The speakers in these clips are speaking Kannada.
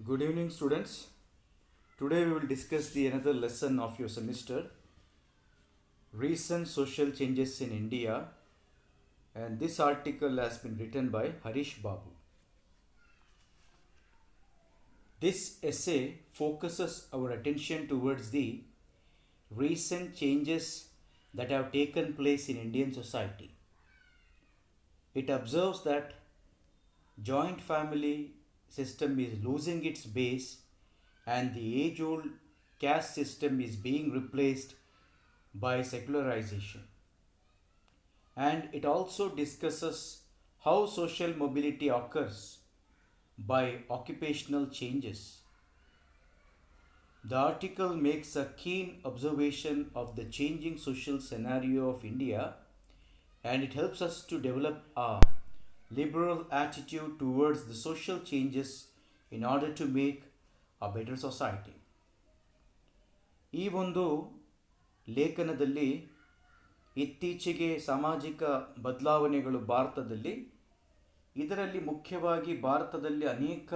Good evening, students. Today we will discuss the another lesson of your semester, recent social changes in India, and this article has been written by Harish Babu. This essay focuses our attention towards the recent changes that have taken place in Indian society. It observes that joint family system is losing its base and the age old caste system is being replaced by secularization. And it also discusses how social mobility occurs by occupational changes. The article makes a keen observation of the changing social scenario of India, and it helps us to develop a liberal attitude towards the social changes in order to make a better society. ಈ ಒಂದು ಲೇಖನದಲ್ಲಿ ಇತ್ತೀಚೆಗೆ ಸಾಮಾಜಿಕ ಬದಲಾವಣೆಗಳು ಭಾರತದಲ್ಲಿ, ಇದರಲ್ಲಿ ಮುಖ್ಯವಾಗಿ ಭಾರತದಲ್ಲಿ ಅನೇಕ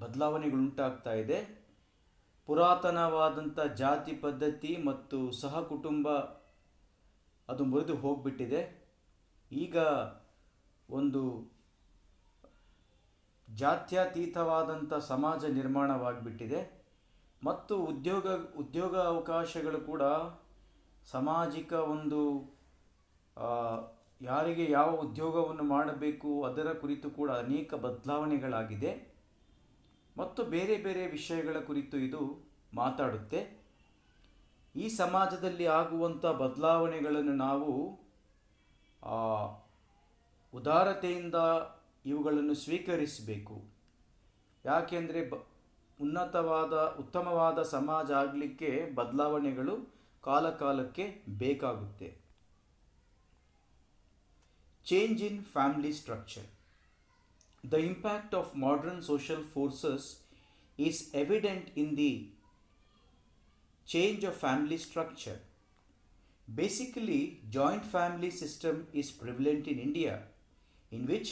ಬದಲಾವಣೆಗಳುಂಟಾಗ್ತಾ ಇದೆ. ಪುರಾತನವಾದಂಥ ಜಾತಿ ಪದ್ಧತಿ ಮತ್ತು ಸಹಕುಟುಂಬ ಅದು ಮುರಿದು ಹೋಗಿಬಿಟ್ಟಿದೆ. ಈಗ ಒಂದು ಜಾತ್ಯತೀತವಾದಂಥ ಸಮಾಜ ನಿರ್ಮಾಣವಾಗಿಬಿಟ್ಟಿದೆ ಮತ್ತು ಉದ್ಯೋಗ ಅವಕಾಶಗಳು ಕೂಡ ಸಾಮಾಜಿಕ ಒಂದು ಯಾರಿಗೆ ಯಾವ ಉದ್ಯೋಗವನ್ನು ಮಾಡಬೇಕು ಅದರ ಕುರಿತು ಕೂಡ ಅನೇಕ ಬದಲಾವಣೆಗಳಾಗಿದೆ ಮತ್ತು ಬೇರೆ ಬೇರೆ ವಿಷಯಗಳ ಕುರಿತು ಇದು ಮಾತಾಡುತ್ತೆ. ಈ ಸಮಾಜದಲ್ಲಿ ಆಗುವಂಥ ಬದಲಾವಣೆಗಳನ್ನು ನಾವು ಉದಾರತೆಯಿಂದ ಇವುಗಳನ್ನು ಸ್ವೀಕರಿಸಬೇಕು. ಯಾಕೆಂದರೆ ಉತ್ತಮವಾದ ಸಮಾಜ ಆಗಲಿಕ್ಕೆ ಬದಲಾವಣೆಗಳು ಕಾಲಕಾಲಕ್ಕೆ ಬೇಕಾಗುತ್ತೆ. Change in family structure. The impact of modern social forces is evident in the change of family structure. Basically, joint family system is prevalent in India, in which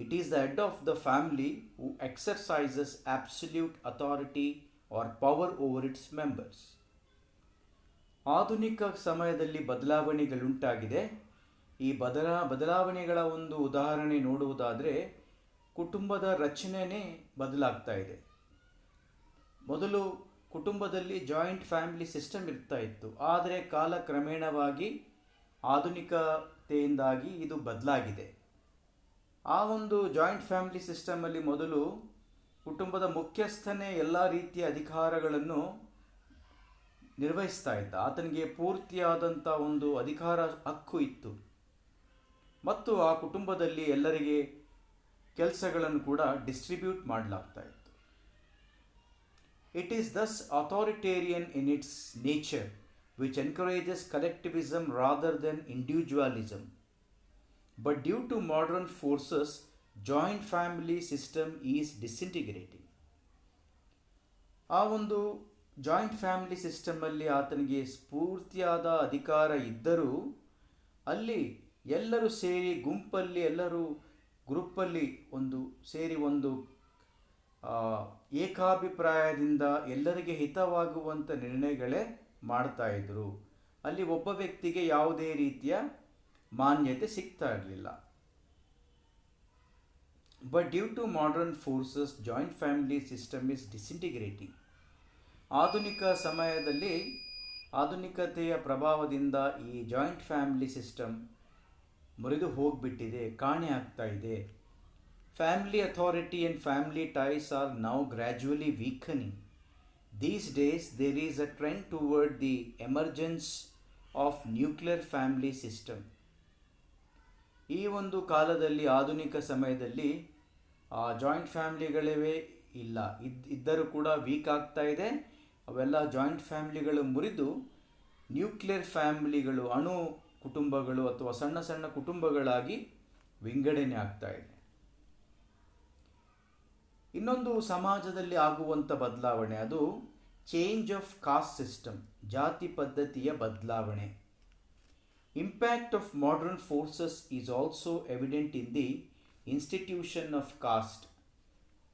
it is the head of the family who exercises absolute authority or power over its members. ಆಧುನಿಕ ಸಮಯದಲ್ಲಿ ಬದಲಾವಣೆಗಳುಂಟಾಗಿದೆ. ಈ ಬದಲಾವಣೆಗಳ ಒಂದು ಉದಾಹರಣೆ ನೋಡುವುದಾದರೆ ಕುಟುಂಬದ ರಚನೆಯೇ ಬದಲಾಗ್ತಾ ಇದೆ. ಮೊದಲು ಕುಟುಂಬದಲ್ಲಿ ಜಾಯಿಂಟ್ ಫ್ಯಾಮಿಲಿ ಸಿಸ್ಟಮ್ ಇರ್ತಾ ಇತ್ತು, ಆದರೆ ಕಾಲಕ್ರಮೇಣವಾಗಿ ಆಧುನಿಕತೆಯಿಂದಾಗಿ ಇದು ಬದಲಾಗಿದೆ. ಆ ಒಂದು ಜಾಯಿಂಟ್ ಫ್ಯಾಮಿಲಿ ಸಿಸ್ಟಮಲ್ಲಿ ಮೊದಲು ಕುಟುಂಬದ ಮುಖ್ಯಸ್ಥನೇ ಎಲ್ಲ ರೀತಿಯ ಅಧಿಕಾರಗಳನ್ನು ನಿರ್ವಹಿಸ್ತಾ ಇದ್ದ. ಆತನಿಗೆ ಪೂರ್ತಿಯಾದಂಥ ಒಂದು ಅಧಿಕಾರ ಹಕ್ಕು ಇತ್ತು ಮತ್ತು ಆ ಕುಟುಂಬದಲ್ಲಿ ಎಲ್ಲರಿಗೆ ಕೆಲಸಗಳನ್ನು ಕೂಡ ಡಿಸ್ಟ್ರಿಬ್ಯೂಟ್ ಮಾಡಲಾಗ್ತಾ ಇತ್ತು. It is thus authoritarian in its nature which encourages collectivism rather than individualism. But due to modern forces, joint family system is disintegrating. ಆ ಒಂದು ಜಾಯಿಂಟ್ ಫ್ಯಾಮಿಲಿ ಸಿಸ್ಟಮಲ್ಲಿ ಆತನಿಗೆ ಸ್ಫೂರ್ತಿಯಾದ ಅಧಿಕಾರ ಇದ್ದರೂ ಅಲ್ಲಿ ಎಲ್ಲರೂ ಸೇರಿ ಗುಂಪಲ್ಲಿ ಎಲ್ಲರೂ ಗ್ರೂಪಲ್ಲಿ ಒಂದು ಏಕಾಭಿಪ್ರಾಯದಿಂದ ಎಲ್ಲರಿಗೆ ಹಿತವಾಗುವಂಥ ನಿರ್ಣಯಗಳೇ ಮಾಡ್ತಾಯಿದ್ರು. ಅಲ್ಲಿ ಒಬ್ಬ ವ್ಯಕ್ತಿಗೆ ಯಾವುದೇ ರೀತಿಯ ಮಾನ್ಯತೆ ಸಿಗ್ತಾ ಇರಲಿಲ್ಲ. But due to modern forces joint family system is disintegrating. ಆಧುನಿಕ ಸಮಯದಲ್ಲಿ ಆಧುನಿಕತೆಯ ಪ್ರಭಾವದಿಂದ ಈ ಜಾಯಿಂಟ್ ಫ್ಯಾಮಿಲಿ ಸಿಸ್ಟಮ್ ಮುರಿದು ಹೋಗಿಬಿಟ್ಟಿದೆ, ಕಾಣೆ ಆಗ್ತಾ ಇದೆ. Family authority and family ties are now gradually weakening. These days there is a trend toward the emergence of nuclear family system. ಈ ಒಂದು ಕಾಲದಲ್ಲಿ ಆಧುನಿಕ ಸಮಯದಲ್ಲಿ ಜಾಯಿಂಟ್ ಫ್ಯಾಮಿಲಿಗಳೇ ಇಲ್ಲ, ಇದ್ದರೂ ಕೂಡ ವೀಕ್ ಆಗ್ತಾ ಇದೆ. ಅವೆಲ್ಲ ಜಾಯಿಂಟ್ ಫ್ಯಾಮಿಲಿಗಳು ಮುರಿದು ನ್ಯೂಕ್ಲಿಯರ್ ಫ್ಯಾಮಿಲಿಗಳು, ಅಣು ಕುಟುಂಬಗಳು ಅಥವಾ ಸಣ್ಣ ಸಣ್ಣ ಕುಟುಂಬಗಳಾಗಿ ವಿಂಗಡಣೆ ಆಗ್ತಾ ಇದೆ. ಇನ್ನೊಂದು ಸಮಾಜದಲ್ಲಿ ಆಗುವಂಥ ಬದಲಾವಣೆ ಅದು ಚೇಂಜ್ ಆಫ್ ಕಾಸ್ಟ್ ಸಿಸ್ಟಮ್, ಜಾತಿ ಪದ್ಧತಿಯ ಬದಲಾವಣೆ. Impact of modern forces is also evident in the institution of caste.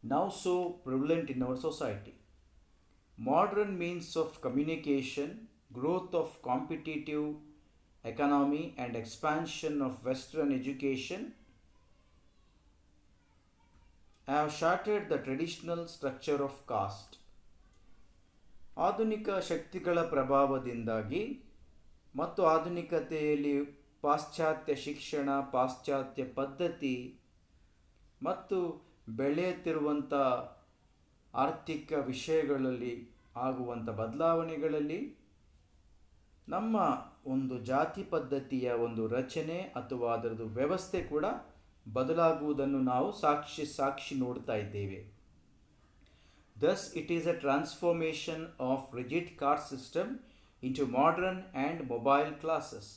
now so prevalent in our society. Modern means of communication, growth of competitive economy, and expansion of Western education have shattered the traditional structure of caste. ಆಧುನಿಕ ಶಕ್ತಿಗಳ ಪ್ರಭಾವದಿಂದಾಗಿ ಮತ್ತು ಆಧುನಿಕತೆಯಲ್ಲಿ ಪಾಶ್ಚಾತ್ಯ ಶಿಕ್ಷಣ, ಪಾಶ್ಚಾತ್ಯ ಪದ್ಧತಿ ಮತ್ತು ಬೆಳೆಯುತ್ತಿರುವಂಥ ಆರ್ಥಿಕ ವಿಷಯಗಳಲ್ಲಿ ಆಗುವಂಥ ಬದಲಾವಣೆಗಳಲ್ಲಿ ನಮ್ಮ ಒಂದು ಜಾತಿ ಪದ್ಧತಿಯ ಒಂದು ರಚನೆ ಅಥವಾ ಅದರದ್ದು ವ್ಯವಸ್ಥೆ ಕೂಡ ಬದಲಾಗುವುದನ್ನು ನಾವು ಸಾಕ್ಷಿ ನೋಡ್ತಾ ಇದ್ದೇವೆ. Thus, it is a transformation of rigid caste system into modern and mobile classes.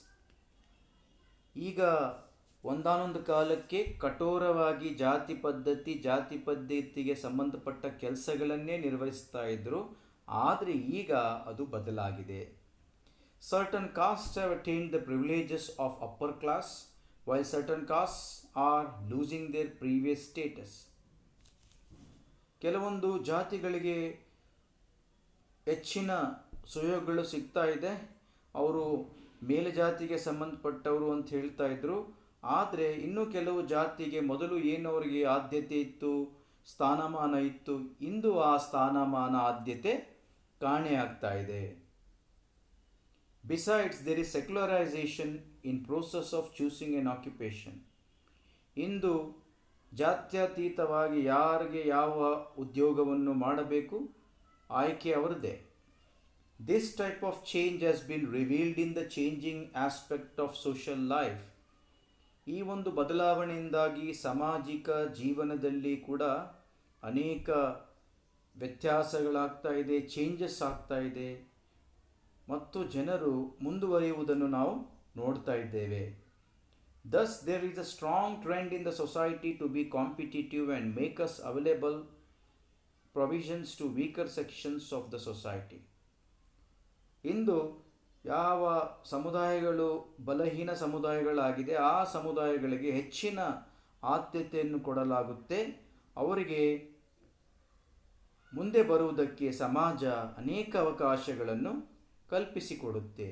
ಈಗ ಒಂದಾನೊಂದು ಕಾಲಕ್ಕೆ ಕಠೋರವಾಗಿ ಜಾತಿ ಪದ್ಧತಿಗೆ ಸಂಬಂಧಪಟ್ಟ ಕೆಲಸಗಳನ್ನೇ ನಿರ್ವಹಿಸ್ತಾ ಇದ್ದರು. ಆದರೆ ಈಗ ಅದು ಬದಲಾಗಿದೆ. Certain castes have attained the privileges of upper class, while certain castes are losing their previous status. ಕೆಲವೊಂದು ಜಾತಿಗಳಿಗೆ ಹೆಚ್ಚಿನ ಸುಯೋಗಗಳು ಸಿಗ್ತಾ ಇದೆ, ಅವರು ಮೇಲುಜಾತಿಗೆ ಸಂಬಂಧಪಟ್ಟವರು ಅಂತ ಹೇಳ್ತಾ ಇದ್ರು. ಆದರೆ ಇನ್ನೂ ಕೆಲವು ಜಾತಿಗೆ ಮೊದಲು ಏನು ಅವರಿಗೆ ಆದ್ಯತೆ ಇತ್ತು, ಸ್ಥಾನಮಾನ ಇತ್ತು, ಇಂದು ಆ ಸ್ಥಾನಮಾನ ಆದ್ಯತೆ ಕಾಣೆಯಾಗ್ತಾ ಇದೆ. Besides, there is secularization in process of choosing an occupation. ಇಂದು ಜಾತ್ಯತೀತವಾಗಿ ಯಾರಿಗೆ ಯಾವ ಉದ್ಯೋಗವನ್ನು ಮಾಡಬೇಕು ಆಯ್ಕೆ ಅವರದೇ. This type of change has been revealed in the changing aspect of social life. ಈ ಒಂದು ಬದಲಾವಣೆಯಿಂದಾಗಿ ಸಾಮಾಜಿಕ ಜೀವನದಲ್ಲಿ ಕೂಡ ಅನೇಕ ವ್ಯತ್ಯಾಸಗಳಾಗ್ತಾ ಇದೆ, ಚೇಂಜಸ್ ಆಗ್ತಾ ಇದೆ ಮತ್ತು ಜನರು ಮುಂದುವರಿಯುವುದನ್ನು ನಾವು ನೋಡ್ತಾ ಇದ್ದೇವೆ. Thus, there is a strong trend in the society to be competitive and make us available provisions to weaker sections of the society. ಇಂದು ಯಾವ ಸಮುದಾಯಗಳು ಬಲಹೀನ ಸಮುದಾಯಗಳಾಗಿದೆ ಆ ಸಮುದಾಯಗಳಿಗೆ ಹೆಚ್ಚಿನ ಆದ್ಯತೆಯನ್ನು ಕೊಡಲಾಗುತ್ತೆ. ಅವರಿಗೆ ಮುಂದೆ ಬರುವುದಕ್ಕೆ ಸಮಾಜ ಅನೇಕ ಅವಕಾಶಗಳನ್ನು ಕಲ್ಪಿಸಿಕೊಡುತ್ತೆ.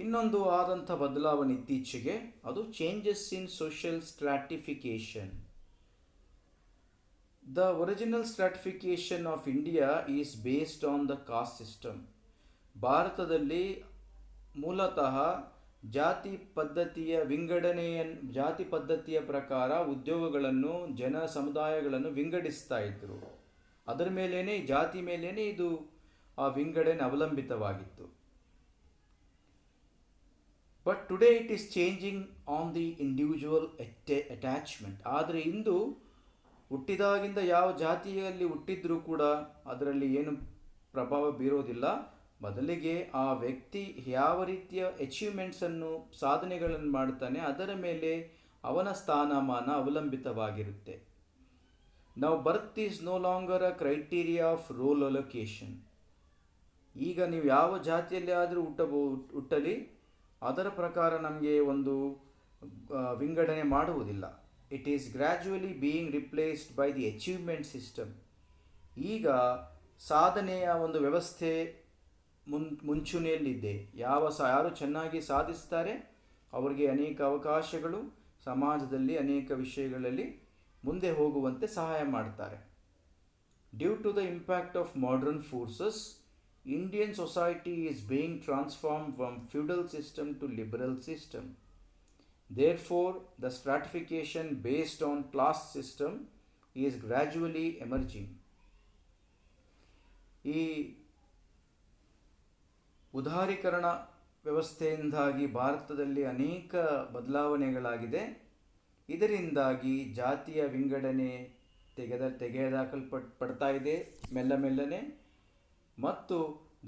ಇನ್ನೊಂದು ಆದಂಥ ಬದಲಾವಣೆ ಇತ್ತೀಚೆಗೆ ಅದು changes in social stratification. The original stratification of India is based on the caste system. ಭಾರತದಲ್ಲಿ ಮೂಲತಃ ಜಾತಿ ಪದ್ಧತಿಯ ಪ್ರಕಾರ ಉದ್ಯೋಗಗಳನ್ನು ಸಮುದಾಯಗಳನ್ನು ವಿಂಗಡಿಸ್ತಾ ಇದ್ದರು. ಅದರ ಮೇಲೇ ಜಾತಿ ಮೇಲೇ ಇದು ಆ ವಿಂಗಡಣೆ ಅವಲಂಬಿತವಾಗಿತ್ತು. But today it is changing on the individual attachment. ಆದರೆ ಇಂದು ಹುಟ್ಟಿದಾಗಿಂದ ಯಾವ ಜಾತಿಯಲ್ಲಿ ಹುಟ್ಟಿದ್ರೂ ಕೂಡ ಅದರಲ್ಲಿ ಏನು ಪ್ರಭಾವ ಬೀರೋದಿಲ್ಲ. ಬದಲಿಗೆ ಆ ವ್ಯಕ್ತಿ ಯಾವ ರೀತಿಯ ಸಾಧನೆಗಳನ್ನು ಮಾಡ್ತಾನೆ ಅದರ ಮೇಲೆ ಅವನ ಸ್ಥಾನಮಾನ ಅವಲಂಬಿತವಾಗಿರುತ್ತೆ. Now birth is no longer a criteria of role allocation. ಈಗ ನೀವು ಯಾವ ಜಾತಿಯಲ್ಲಿ ಆದರೂ ಹುಟ್ಟಲಿ ಅದರ ಪ್ರಕಾರ ನಮಗೆ ಒಂದು ವಿಂಗಡಣೆ ಮಾಡುವುದಿಲ್ಲ. It is gradually being replaced by the achievement system. ಈಗ ಸಾಧನೆಯ ಒಂದು ವ್ಯವಸ್ಥೆ ಮುಂಚೂಣಿಯಲ್ಲಿದೆ. ಯಾರು ಚೆನ್ನಾಗಿ ಸಾಧಿಸ್ತಾರೆ ಅವರಿಗೆ ಅನೇಕ ಅವಕಾಶಗಳು ಸಮಾಜದಲ್ಲಿ ಅನೇಕ ವಿಷಯಗಳಲ್ಲಿ ಮುಂದೆ ಹೋಗುವಂತೆ ಸಹಾಯ ಮಾಡ್ತಾರೆ. Due to the impact of modern forces, Indian society is being transformed from feudal system to liberal system. Therefore, the stratification based on class system is gradually emerging. ಈ ಉದಾರೀಕರಣ ವ್ಯವಸ್ಥೆಯಿಂದಾಗಿ ಭಾರತದಲ್ಲಿ ಅನೇಕ ಬದಲಾವಣೆಗಳಾಗಿದೆ. ಇದರಿಂದಾಗಿ ಜಾತಿಯ ವಿಂಗಡಣೆ ತೆಗೆದುಹಾಕಲ್ಪಡ್ತಾ ಇದೆ ಮೆಲ್ಲನೆ. ಮತ್ತು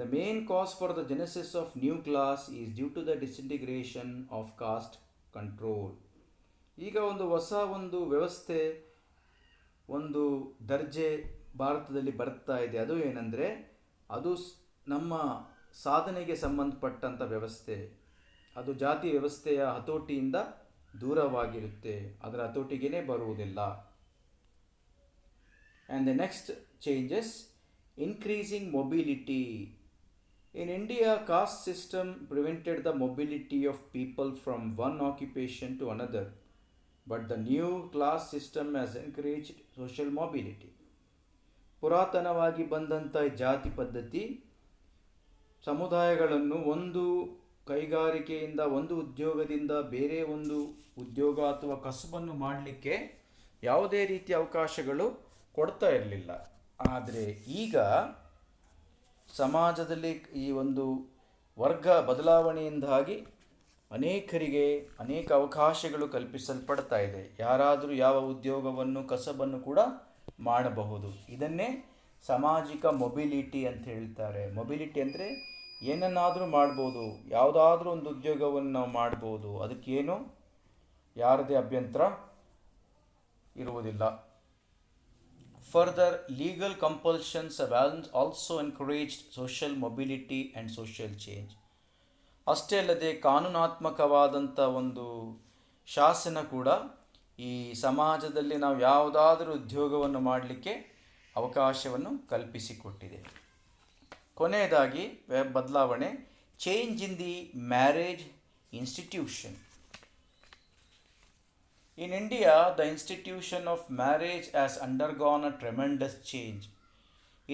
the main cause for the genesis of new class is due to the disintegration of caste control. ಈಗ ಹೊಸ ವ್ಯವಸ್ಥೆ ದರ್ಜೆ ಭಾರತದಲ್ಲಿ ಬರ್ತಾ ಇದೆ. ಅದು ಏನಂದರೆ ಅದು ನಮ್ಮ ಸಾಧನೆಗೆ ಸಂಬಂಧಪಟ್ಟಂಥ ವ್ಯವಸ್ಥೆ. ಅದು ಜಾತಿ ವ್ಯವಸ್ಥೆಯ ಹತೋಟಿಯಿಂದ ದೂರವಾಗಿರುತ್ತೆ, ಅದರ ಹತೋಟಿಗೇ ಬರುವುದಿಲ್ಲ. And the next changes, increasing mobility. In India, caste system prevented the mobility of people from one occupation to another, but the new class system has encouraged social mobility. ಪುರಾತನವಾಗಿ ಬಂದಂಥ ಜಾತಿ ಪದ್ಧತಿ ಸಮುದಾಯಗಳನ್ನು ಒಂದು ಕೈಗಾರಿಕೆಯಿಂದ ಒಂದು ಉದ್ಯೋಗದಿಂದ ಬೇರೆ ಒಂದು ಉದ್ಯೋಗ ಅಥವಾ ಕಸುಬನ್ನು ಮಾಡಲಿಕ್ಕೆ ಯಾವುದೇ ರೀತಿಯ ಅವಕಾಶಗಳು ಕೊಡ್ತಾ ಇರಲಿಲ್ಲ. ಆದರೆ ಈಗ ಸಮಾಜದಲ್ಲಿ ಈ ಒಂದು ವರ್ಗ ಬದಲಾವಣೆಯಿಂದಾಗಿ ಅನೇಕರಿಗೆ ಅನೇಕ ಅವಕಾಶಗಳು ಕಲ್ಪಿಸಲ್ಪಡ್ತಾ ಇದೆ. ಯಾರಾದರೂ ಯಾವ ಉದ್ಯೋಗವನ್ನು ಕಸಬನ್ನು ಕೂಡ ಮಾಡಬಹುದು. ಇದನ್ನೇ ಸಾಮಾಜಿಕ ಮೊಬಿಲಿಟಿ ಅಂತ ಹೇಳ್ತಾರೆ. ಮೊಬಿಲಿಟಿ ಅಂದರೆ ಏನನ್ನಾದರೂ ಮಾಡ್ಬೋದು, ಯಾವುದಾದ್ರೂ ಒಂದು ಉದ್ಯೋಗವನ್ನು ನಾವು ಮಾಡ್ಬೋದು, ಅದಕ್ಕೇನು ಯಾರದೇ ಅಭ್ಯಂತರ ಇರುವುದಿಲ್ಲ. Further, legal compulsions have also encouraged social mobility and social change. ಅಷ್ಟೇ ಅಲ್ಲದೆ ಕಾನೂನಾತ್ಮಕವಾದಂಥ ಒಂದು ಶಾಸನ ಕೂಡ ಈ ಸಮಾಜದಲ್ಲಿ ನಾವು ಯಾವುದಾದರೂ ಉದ್ಯೋಗವನ್ನು ಮಾಡಲಿಕ್ಕೆ ಅವಕಾಶವನ್ನು ಕಲ್ಪಿಸಿಕೊಟ್ಟಿದೆ. ಕೊನೆಯದಾಗಿ ಬದಲಾವಣೆ, change in the marriage institution. In India, the institution of marriage has undergone a tremendous change.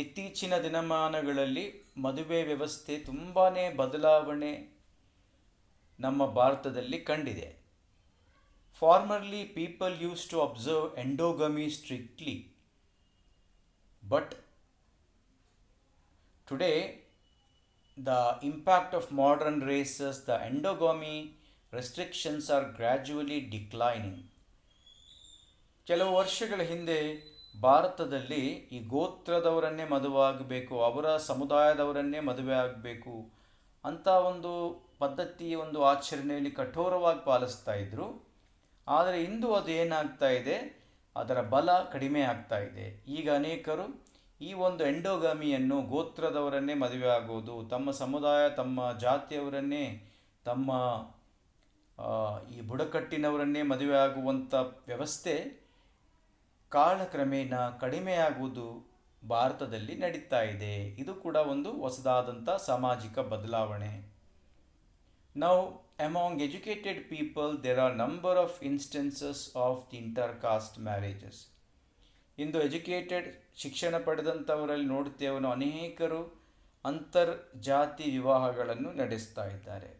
ಇತ್ತೀಚಿನ ದಿನಮಾನಗಳಲ್ಲಿ ಮದುವೆ ವ್ಯವಸ್ಥೆ ತುಂಬಾ ಬದಲಾವಣೆ ನಮ್ಮ ಭಾರತದಲ್ಲಿ ಕಂಡಿದೆ. Formerly, people used to observe endogamy strictly, but today, the impact of modern races, the endogamy restrictions are gradually declining. ಕೆಲವು ವರ್ಷಗಳ ಹಿಂದೆ ಭಾರತದಲ್ಲಿ ಈ ಗೋತ್ರದವರನ್ನೇ ಮದುವೆಯಾಗಬೇಕು, ಅವರ ಸಮುದಾಯದವರನ್ನೇ ಮದುವೆ ಆಗಬೇಕು ಅಂತ ಒಂದು ಪದ್ಧತಿ, ಒಂದು ಆಚರಣೆಯಲ್ಲಿ ಕಠೋರವಾಗಿ ಪಾಲಿಸ್ತಾ ಇದ್ದರು. ಆದರೆ ಇಂದು ಅದು ಏನಾಗ್ತಾ ಇದೆ, ಅದರ ಬಲ ಕಡಿಮೆ ಆಗ್ತಾ ಇದೆ. ಈಗ ಅನೇಕರು ಈ ಒಂದು ಎಂಡೋಗಮಿಯನ್ನು, ಗೋತ್ರದವರನ್ನೇ ಮದುವೆ ಆಗೋದು, ತಮ್ಮ ಸಮುದಾಯ ತಮ್ಮ ಜಾತಿಯವರನ್ನೇ, ತಮ್ಮ ಈ ಬುಡಕಟ್ಟಿನವರನ್ನೇ ಮದುವೆ ಆಗುವಂಥ ವ್ಯವಸ್ಥೆ ಕಾಲಕ್ರಮೇಣ ಕಡಿಮೆಯಾಗುವುದು ಭಾರತದಲ್ಲಿ ನಡೀತಾ ಇದೆ. ಇದು ಕೂಡ ಒಂದು ಹೊಸದಾದಂಥ ಸಾಮಾಜಿಕ ಬದಲಾವಣೆ. Now, among educated people, there are number of instances of the intercaste marriages. ಇಂದು ಎಜುಕೇಟೆಡ್ ಶಿಕ್ಷಣ ಪಡೆದಂಥವರಲ್ಲಿ ನೋಡ್ತೇವೆ, ಅನೇಕರು ಅಂತರ್ಜಾತಿ ವಿವಾಹಗಳನ್ನು ನಡೆಸ್ತಾ ಇದ್ದಾರೆ.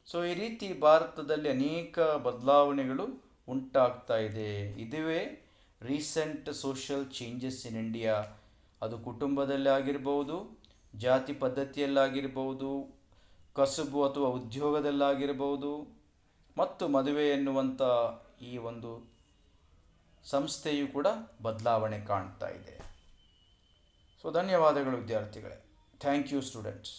ಸೊ ಈ ರೀತಿ ಭಾರತದಲ್ಲಿ ಅನೇಕ ಬದಲಾವಣೆಗಳು ಉಂಟಾಗ್ತಾ ಇದೆ. ಇದುವೇ recent social changes in India. ಅದು ಕುಟುಂಬದಲ್ಲಿ ಆಗಿರ್ಬೋದು, ಜಾತಿ ಪದ್ಧತಿಯಲ್ಲಾಗಿರ್ಬೋದು, ಕಸುಬು ಅಥವಾ ಉದ್ಯೋಗದಲ್ಲಾಗಿರ್ಬೋದು, ಮತ್ತು ಮದುವೆ ಎನ್ನುವಂಥ ಈ ಒಂದು ಸಂಸ್ಥೆಯು ಕೂಡ ಬದಲಾವಣೆ ಕಾಣ್ತಾ ಇದೆ. ಸೊ ಧನ್ಯವಾದಗಳು ವಿದ್ಯಾರ್ಥಿಗಳೇ. Thank you students.